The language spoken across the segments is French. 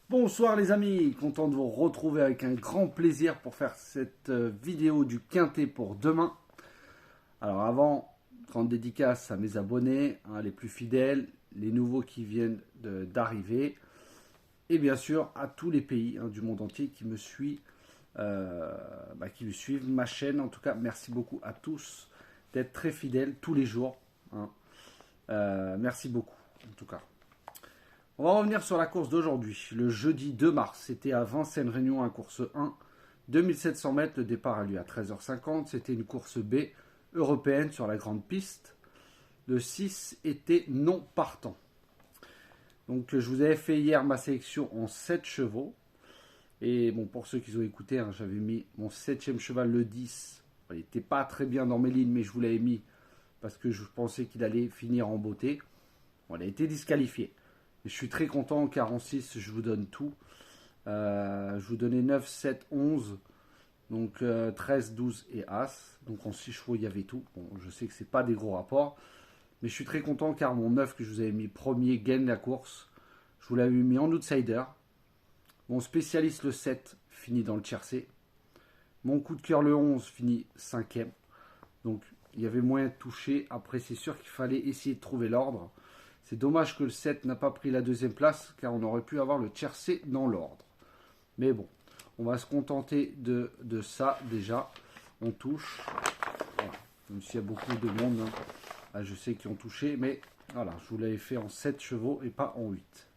Bonsoir les amis, content de vous retrouver avec un grand plaisir pour faire cette vidéo du quintet pour demain. Alors avant, grande dédicace à mes abonnés, les plus fidèles, les nouveaux qui viennent d'arriver, et bien sûr à tous les pays du monde entier qui me suivent, ma chaîne. En tout cas, merci beaucoup à tous d'être très fidèles tous les jours. Merci beaucoup en tout cas. On va revenir sur la course d'aujourd'hui. Le jeudi 2 mars, c'était à Vincennes-Réunion, course 1. 2700 mètres, le départ a lieu à 13h50. C'était une course B européenne sur la grande piste. Le 6 était non partant. Donc je vous avais fait hier ma sélection en 7 chevaux. Et bon, pour ceux qui ont écouté, j'avais mis mon 7e cheval, le 10. Il n'était pas très bien dans mes lignes, mais je vous l'avais mis parce que je pensais qu'il allait finir en beauté. Bon, il a été disqualifié. Je suis très content car en 6, je vous donne tout. Je vous donnais 9, 7, 11, donc 13, 12 et As. Donc en 6 chevaux, il y avait tout. Bon, je sais que ce n'est pas des gros rapports. Mais je suis très content car mon 9 que je vous avais mis premier gagne la course. Je vous l'avais mis en outsider. Mon spécialiste le 7 finit dans le tiercé. Mon coup de cœur le 11 finit 5e. Donc il y avait moyen de toucher. Après, c'est sûr qu'il fallait essayer de trouver l'ordre. C'est dommage que le 7 n'a pas pris la deuxième place, car on aurait pu avoir le tiercé dans l'ordre. Mais bon, on va se contenter de ça déjà. On touche. Voilà. Même s'il y a beaucoup de monde, je sais qui ont touché, mais voilà, je vous l'avais fait en 7 chevaux et pas en 8.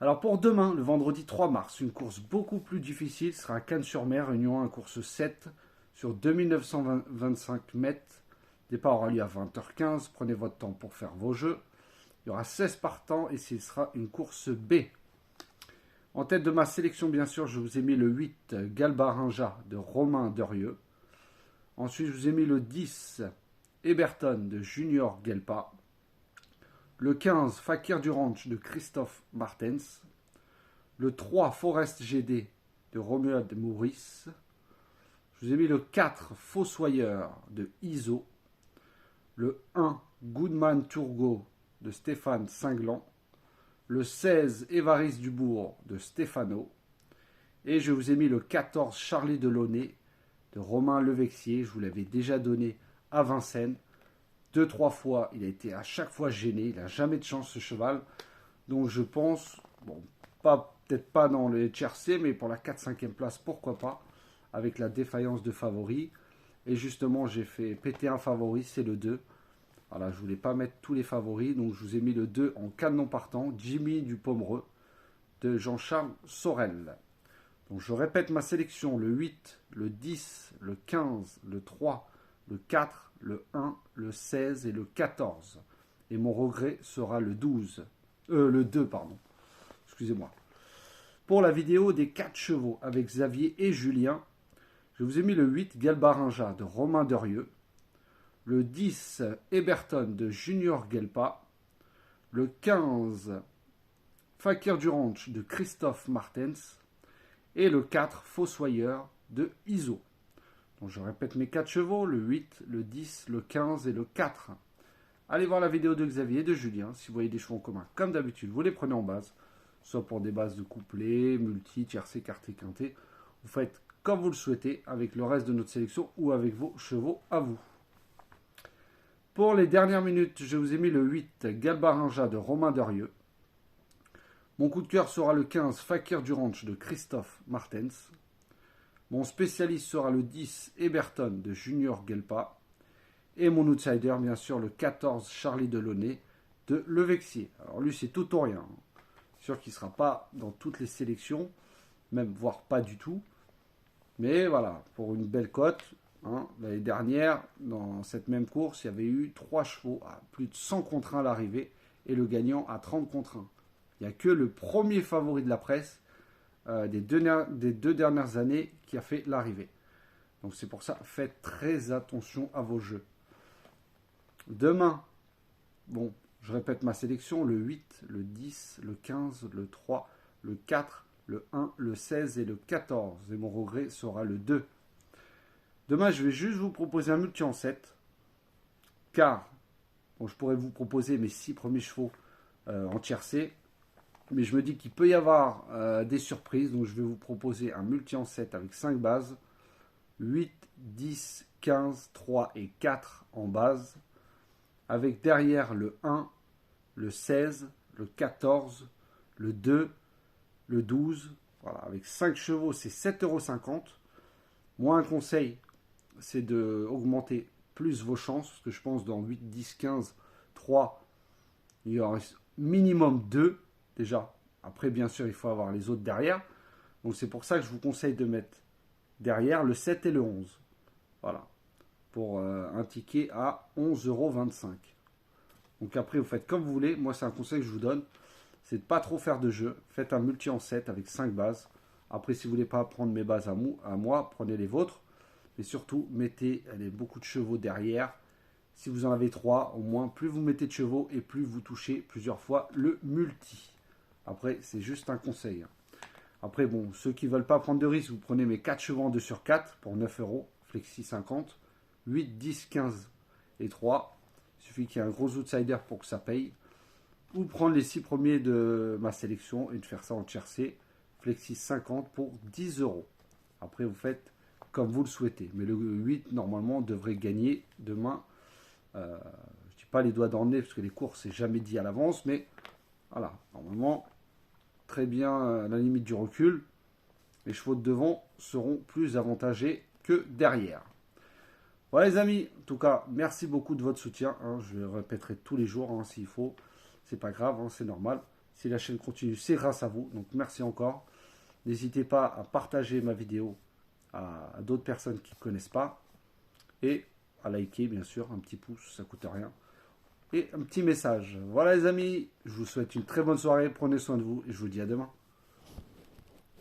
Alors pour demain, le vendredi 3 mars, une course beaucoup plus difficile sera à Cannes-sur-Mer, Réunion 1, course 7 sur 2925 mètres. Le départ aura lieu à 20h15. Prenez votre temps pour faire vos jeux. Il y aura 16 partants et ce sera une course B. En tête de ma sélection, bien sûr, je vous ai mis le 8, Galbarinja de Romain Derieux. Ensuite, je vous ai mis le 10, Eberton de Junior Gelpa. Le 15, Fakir du Ranch de Christophe Martens. Le 3, Forest GD de Romuald Maurice. Je vous ai mis le 4, Fossoyeur de Iso. Le 1, Goodman Turgot de Stéphane Cinglan. Le 16, Évariste Dubourg de Stéphano. Et je vous ai mis le 14, Charlie Delaunay de Romain Levexier. Je vous l'avais déjà donné à Vincennes. 2-3 fois, il a été à chaque fois gêné. Il n'a jamais de chance, ce cheval. Donc je pense, bon, peut-être pas dans le tiercé, mais pour la 4-5e place, pourquoi pas, avec la défaillance de favori. Et justement, j'ai fait péter un favori, c'est le 2. Voilà, je ne voulais pas mettre tous les favoris, donc je vous ai mis le 2 en cas de non partant, Jimmy du Pomereux, de Jean-Charles Sorel. Donc je répète ma sélection, le 8, le 10, le 15, le 3, le 4, le 1, le 16 et le 14. Et mon regret sera le 2, excusez-moi. Pour la vidéo des 4 chevaux avec Xavier et Julien, je vous ai mis le 8, Galbarinja de Romain Derieux. Le 10, Eberton de Junior Gelpa. Le 15, Fakir du Ranch de Christophe Martens. Et le 4, Fossoyeur de Iso. Donc je répète mes 4 chevaux, le 8, le 10, le 15 et le 4. Allez voir la vidéo de Xavier et de Julien si vous voyez des chevaux en commun. Comme d'habitude, vous les prenez en base, soit pour des bases de couplet, multi, tiercé, quarté, quinté. Vous faites comme vous le souhaitez avec le reste de notre sélection ou avec vos chevaux à vous. Pour les dernières minutes, je vous ai mis le 8, Galbarinja de Romain Derieux. Mon coup de cœur sera le 15, Fakir du Ranch de Christophe Martens. Mon spécialiste sera le 10, Eberton de Junior Gelpa. Et mon outsider, bien sûr, le 14, Charlie Delaunay de Levexier. Alors lui, c'est tout ou rien. Sûr qu'il ne sera pas dans toutes les sélections, même voire pas du tout. Mais voilà, pour une belle cote. L'année dernière, dans cette même course, il y avait eu 3 chevaux à plus de 100 contre 1 à l'arrivée et le gagnant à 30 contre 1. Il n'y a que le premier favori de la presse des 2 dernières années qui a fait l'arrivée. Donc c'est pour ça, faites très attention à vos jeux. Demain, bon, je répète ma sélection, le 8, le 10, le 15, le 3, le 4, le 1, le 16 et le 14. Et mon regret sera le 2. Demain, je vais juste vous proposer un multi en 7. Car, bon, je pourrais vous proposer mes 6 premiers chevaux en tiercé. Mais je me dis qu'il peut y avoir des surprises. Donc je vais vous proposer un multi en 7 avec 5 bases. 8, 10, 15, 3 et 4 en base. Avec derrière le 1, le 16, le 14, le 2, le 12. Voilà, avec 5 chevaux, c'est 7,50 €. Moi, un conseil, c'est d'augmenter plus vos chances. Parce que je pense dans 8, 10, 15, 3, il y aura minimum 2 déjà. Après, bien sûr, il faut avoir les autres derrière. Donc c'est pour ça que je vous conseille de mettre derrière le 7 et le 11. Voilà. Pour un ticket à 11,25 €. Donc après, vous faites comme vous voulez. Moi, c'est un conseil que je vous donne. C'est de ne pas trop faire de jeu. Faites un multi en 7 avec 5 bases. Après, si vous ne voulez pas prendre mes bases à moi, prenez les vôtres. Mais surtout, mettez beaucoup de chevaux derrière. Si vous en avez 3, au moins, plus vous mettez de chevaux et plus vous touchez plusieurs fois le multi. Après, c'est juste un conseil. Après, bon, ceux qui ne veulent pas prendre de risque, vous prenez mes 4 chevaux en 2 sur 4 pour 9 €, Flexi 50, 8, 10, 15 et 3. Il suffit qu'il y ait un gros outsider pour que ça paye. Ou prendre les 6 premiers de ma sélection et de faire ça en tiercé, Flexi 50 pour 10 €. Après, vous faites comme vous le souhaitez. Mais le 8, normalement, devrait gagner demain. Je ne dis pas les doigts dans le nez, parce que les courses, c'est jamais dit à l'avance, mais voilà, normalement, très bien à la limite du recul. Les chevaux de devant seront plus avantagés que derrière. Voilà les amis, en tout cas, merci beaucoup de votre soutien. Je le répéterai tous les jours s'il faut. C'est pas grave, c'est normal. Si la chaîne continue, c'est grâce à vous. Donc merci encore. N'hésitez pas à partager ma vidéo à d'autres personnes qui ne connaissent pas. Et à liker, bien sûr, un petit pouce, ça ne coûte rien. Et un petit message. Voilà les amis, je vous souhaite une très bonne soirée. Prenez soin de vous et je vous dis à demain.